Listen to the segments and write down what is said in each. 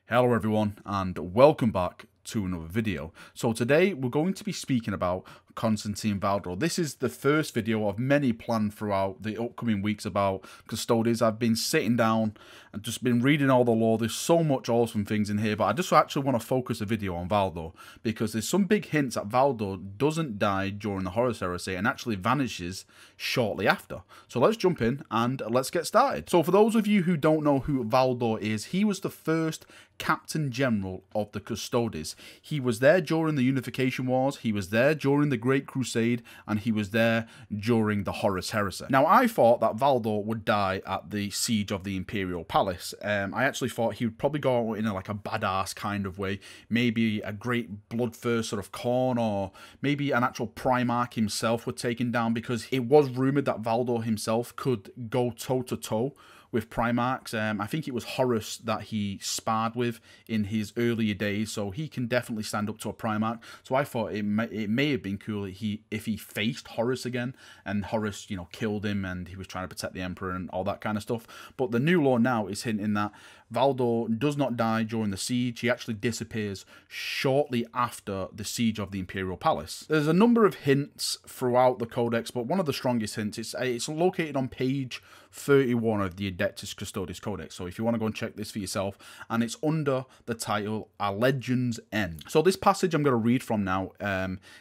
Hello everyone and welcome back to another video. So today we're going to be speaking about Constantin Valdor. This is the first video of many planned throughout the upcoming weeks about Custodes. I've been sitting down and just been reading all the lore. There's so much awesome things in here, but I just actually want to focus a video on Valdor because there's some big hints that Valdor doesn't die during the Horus Heresy and actually vanishes shortly after. So let's jump in and let's get started. So for those of you who don't know who Valdor is, he was the first Captain General of the Custodes. He was there during the Unification Wars, he was there during the Great Crusade, and he was there during the Horus Heresy. Now, I thought that Valdor would die at the siege of the Imperial Palace. I actually thought he would probably go out in like a badass kind of way, maybe a great bloodthirst sort of Khorne, or maybe an actual Primarch himself would take him down, because it was rumoured that Valdor himself could go toe-to-toe with Primarchs. I think it was Horus that he sparred with in his earlier days, so he can definitely stand up to a Primarch. So I thought it may have been cool if he faced Horus again, and Horus, you know, killed him, and he was trying to protect the Emperor and all that kind of stuff. But the new lore now is hinting that Valdor does not die during the siege. He actually disappears shortly after the siege of the Imperial Palace. There's a number of hints throughout the codex, but one of the strongest hints, it's located on page 31 of the Adeptus Custodes Codex. So if you want to go and check this for yourself, and it's under the title A Legend's End. So this passage I'm going to read from now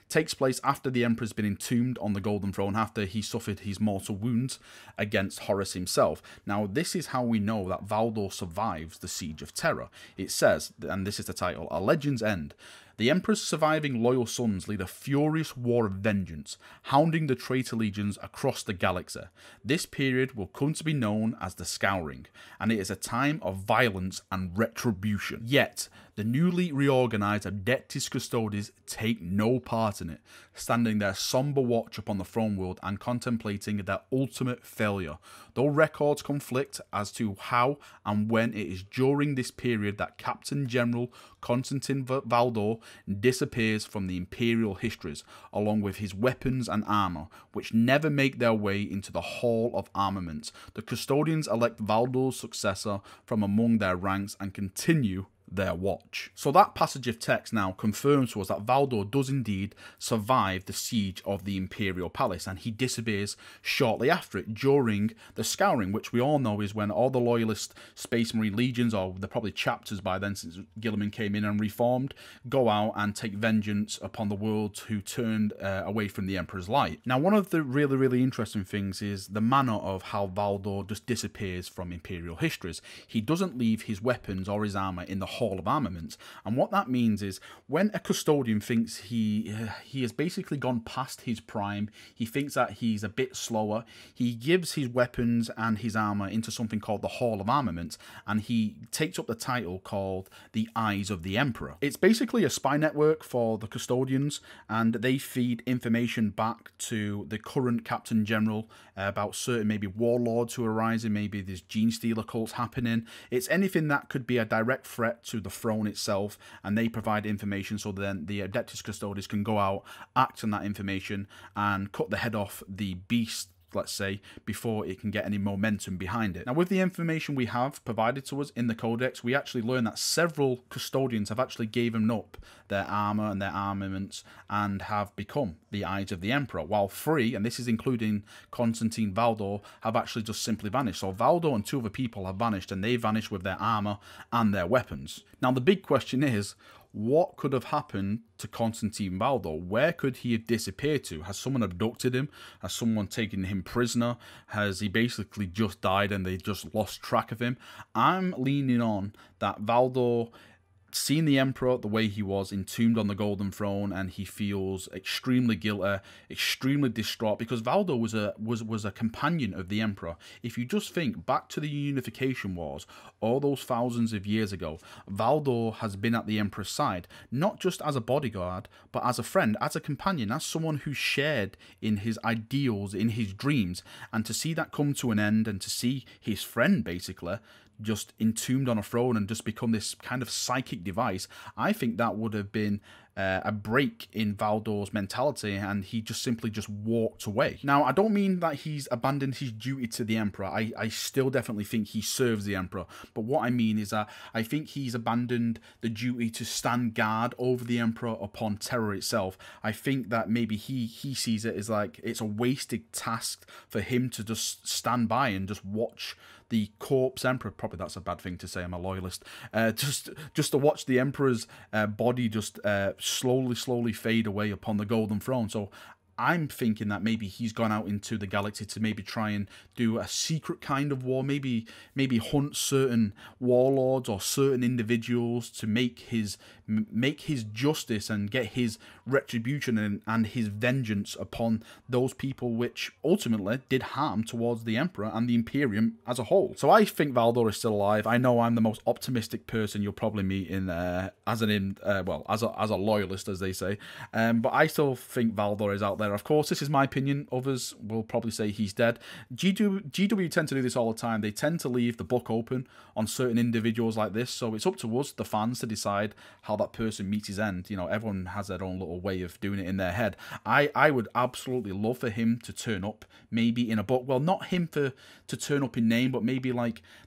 takes place after the Emperor's been entombed on the Golden Throne, after he suffered his mortal wounds against Horus himself. Now this is how we know that Valdor survives the Siege of Terror. It says, and this is the title, A Legend's End. The Emperor's surviving loyal sons lead a furious war of vengeance, hounding the traitor legions across the galaxy. This period will come to be known as the Scouring, and it is a time of violence and retribution. Yet, the newly reorganized Adeptus Custodes take no part in it, standing their somber watch upon the throne world and contemplating their ultimate failure. Though records conflict as to how and when it is during this period that Captain General Constantin Valdor disappears from the imperial histories, along with his weapons and armor, which never make their way into the Hall of Armaments. The Custodians elect Valdor's successor from among their ranks and continue their watch. So that passage of text now confirms to us that Valdor does indeed survive the siege of the Imperial Palace, and he disappears shortly after it during the Scouring, which we all know is when all the loyalist Space Marine legions, or they're probably chapters by then since Guilliman came in and reformed, go out and take vengeance upon the world who turned away from the Emperor's light. Now, one of the really interesting things is the manner of how Valdor just disappears from Imperial histories. He doesn't leave his weapons or his armor in the Hall of Armaments, and what that means is when a custodian thinks he has basically gone past his prime, he thinks that he's a bit slower, he gives his weapons and his armor into something called the Hall of Armaments, and he takes up the title called the Eyes of the Emperor. It's basically a spy network for the custodians, and they feed information back to the current Captain General about certain maybe warlords who are rising, maybe there's gene stealer cults happening. It's anything that could be a direct threat to the throne itself, and they provide information so then the Adeptus Custodes can go out, act on that information, and cut the head off the beast, let's say, before it can get any momentum behind it. Now, with the information we have provided to us in the Codex, we actually learn that several custodians have actually given up their armor and their armaments and have become the Eyes of the Emperor, while 3, and this is including Constantin Valdor, have actually just simply vanished. So Valdor and 2 other people have vanished, and they vanished with their armor and their weapons. Now, the big question is, what could have happened to Constantin Valdor? Where could he have disappeared to? Has someone abducted him? Has someone taken him prisoner? Has he basically just died and they just lost track of him? I'm leaning on that Valdor seen the Emperor the way he was entombed on the Golden Throne, and he feels extremely guilty, extremely distraught, because Valdor was a companion of the Emperor. If you just think back to the Unification Wars, all those thousands of years ago, Valdor has been at the Emperor's side, not just as a bodyguard, but as a friend, as a companion, as someone who shared in his ideals, in his dreams, and to see that come to an end, and to see his friend basically just entombed on a throne and just become this kind of psychic device, I think that would have been a break in Valdor's mentality, and he just simply just walked away. Now, I don't mean that he's abandoned his duty to the Emperor. I still definitely think he serves the Emperor. But what I mean is that I think he's abandoned the duty to stand guard over the Emperor upon terror itself. I think that maybe he sees it as like it's a wasted task for him to just stand by and just watch the corpse Emperor, probably that's a bad thing to say, I'm a loyalist, just to watch the Emperor's body just slowly fade away upon the golden throne. So I'm thinking that maybe he's gone out into the galaxy to maybe try and do a secret kind of war, maybe hunt certain warlords or certain individuals to make his justice and get his retribution and his vengeance upon those people which ultimately did harm towards the Emperor and the Imperium as a whole. So I think Valdor is still alive. I know I'm the most optimistic person you'll probably meet in as a loyalist, as they say, but I still think Valdor is out there. Of course, this is my opinion. Others will probably say he's dead. GW tend to do this all the time. They tend to leave the book open on certain individuals like this, so it's up to us, the fans, to decide how that person meets his end. You know, everyone has their own little way of doing it in their head. I would absolutely love for him to turn up, maybe in a book. Well, not him to turn up in name, but maybe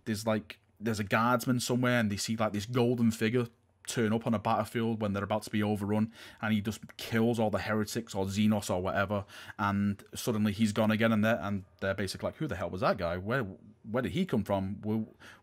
there's a guardsman somewhere and they see like this golden figure turn up on a battlefield when they're about to be overrun, and he just kills all the heretics or Xenos or whatever, and suddenly he's gone again, and they're basically like, who the hell was that guy? Where did he come from?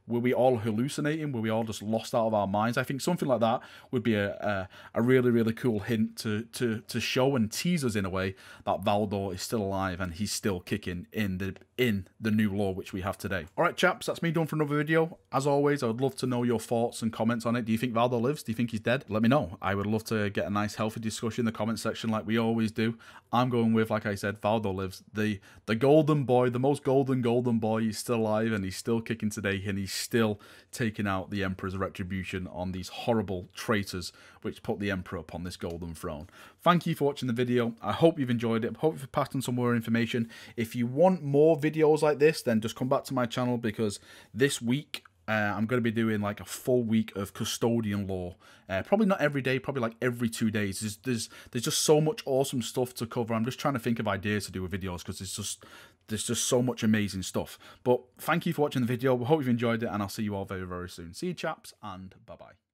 Were we all hallucinating? Were we all just lost out of our minds? I think something like that would be a really cool hint to show and tease us in a way that Valdor is still alive and he's still kicking in the new lore which we have today. All right, chaps, that's me done for another video. As always, I would love to know your thoughts and comments on it. Do you think Valdor lives? Do you think he's dead? Let me know. I would love to get a nice healthy discussion in the comment section like we always do. I'm going with, like I said, Valdor lives. The golden boy, the most golden boy, is still alive and he's still kicking today, and he's still taking out the Emperor's retribution on these horrible traitors which put the Emperor upon this golden throne. Thank you for watching the video. I hope you've enjoyed it. I hope you've passed on some more information. If you want more videos like this, then just come back to my channel, because this week I'm going to be doing like a full week of custodian lore. Probably not every day, probably like every 2 days. There's just so much awesome stuff to cover. I'm just trying to think of ideas to do with videos, because there's just so much amazing stuff. But thank you for watching the video. I hope you've enjoyed it, and I'll see you all very soon. See you, chaps, and bye-bye.